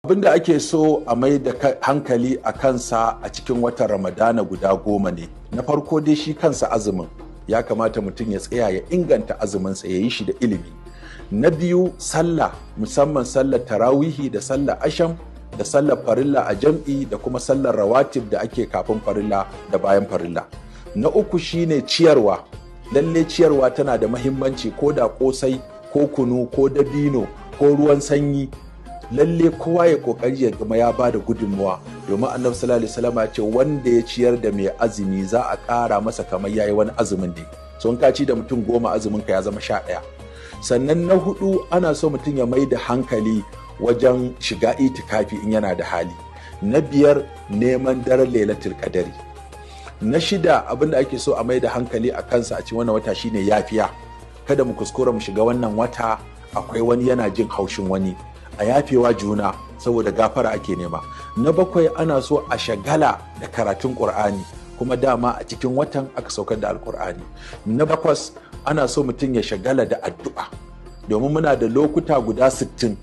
Abin da ake so a mai da hankali a kansa a cikin watan Ramadana guda 10 ne. Na farko dai shi kansa azumin ya kamata mutum ya tsaya ya inganta azuminsa ya yi shi da ilimi. Na biyu sallah, musamman sallar tarawihi da sallar asham da sallar farilla a jam'i da kuma sallar rawatib da ake kafin farilla da bayan farilla. Na uku shine ciyarwa. Lalle ciyarwa tana da mahimmanci, ko da kosai ko kunu ko dabino ko ruwan sanyi. Lalle kowa ya kokari ya gama ya bada gudunmuwa, domin annabi sallallahu alaihi wasallam ya ce wanda ya ciyar da mai azumi za a ƙara masa kamar yayi wani azumin ne. So in ka ci da mutum 10 azumin ka ya zama 11. Sannan na hudu ana so mutum ya mai da hankali wajen shiga itikafi in yana da hali. Na biyar neman daren lailatul qadari. Na shida abinda ake so a mai da hankali a kansa a cikin wannan wata shine yafiya. Kada mu kuskura mu shiga wannan wata akwai wani yana jin haushin wani. A yafewa juna saboda gafara ake nema. Na bakwai ana so a shagala da karatun Qur'ani, kuma dama a cikin watan aka saukar da Alƙur'ani. Na bakwas ana so mutum ya shagala da addu'a, domin muna da lokuta guda 60,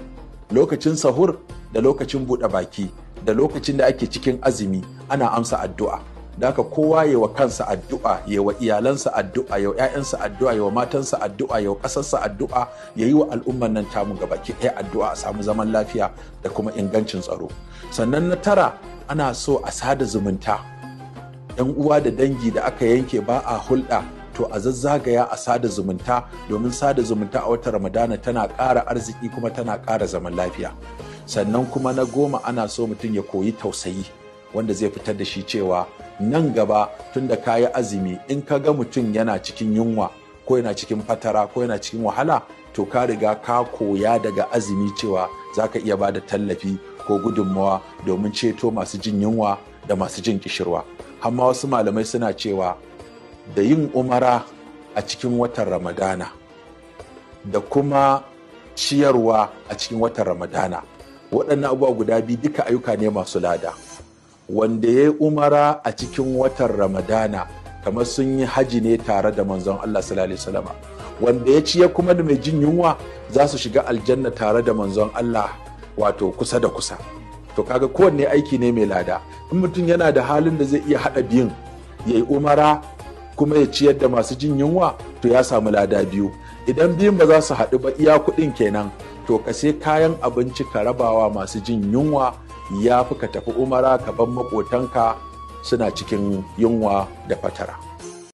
lokacin sahur da lokacin buɗe baki da lokacin da ake cikin azumi ana amsa addu'a. Da haka kowa ya wa kansa addu'a, ya wa iyalansa addu'a, ya wa 'ya'yansa addu'a, ya wa matansa addu'a, ya wa ƙasarsa addu'a, ya yi wa al'umman nan tamu gabaki ɗaya addu'a a samu zaman lafiya da kuma ingancin tsaro. Sannan na 9 ana so a sada zumunta. 'Yan uwa da dangi da aka yanke ba a hulɗa, to a zazzagaya a sada zumunta, domin sada zumunta a watan Ramadana tana ƙara arziki kuma tana ƙara zaman lafiya. Sannan kuma na 10 ana so mutum ya koyi tausayi, wanda zai fitar da shi cewa nan gaba tun da kayi azumi in ka ga mutum yana cikin yunwa ko yana cikin fatara ko yana cikin wahala, to ka riga ka koya daga azumi cewa za ka iya ba da tallafi ko gudunmawa domin ceto masu jin yunwa da masu jin kishirwa. Amma wasu malamai suna cewa da yin umara a cikin watan Ramadana da kuma ciyarwa a cikin watan Ramadana, waɗannan abubuwa guda biyu duka ayyuka ne masu lada. Wanda ya yi umara a cikin watan Ramadana kamar sun yi haji ne tare da manzon Allah sallallahu alaihi wasallam. Wanda ya ciye kuma da mai jin yunwa za su shiga aljanna tare da manzon Allah, wato kusa da kusa. To kaga kowanne aiki ne mai lada. In mutum yana da halin da zai iya haɗa biyun, ya yi umara kuma ya ciyar da masu jin yunwa, to ya samu lada biyu. Idan biyun ba za su haɗu ba, iya kuɗin kenan, to ka sai kayan abinci ka rabawa masu jin yunwa, ya fi ka tafi umara ka bar maƙotanka suna cikin yunwa da fatara.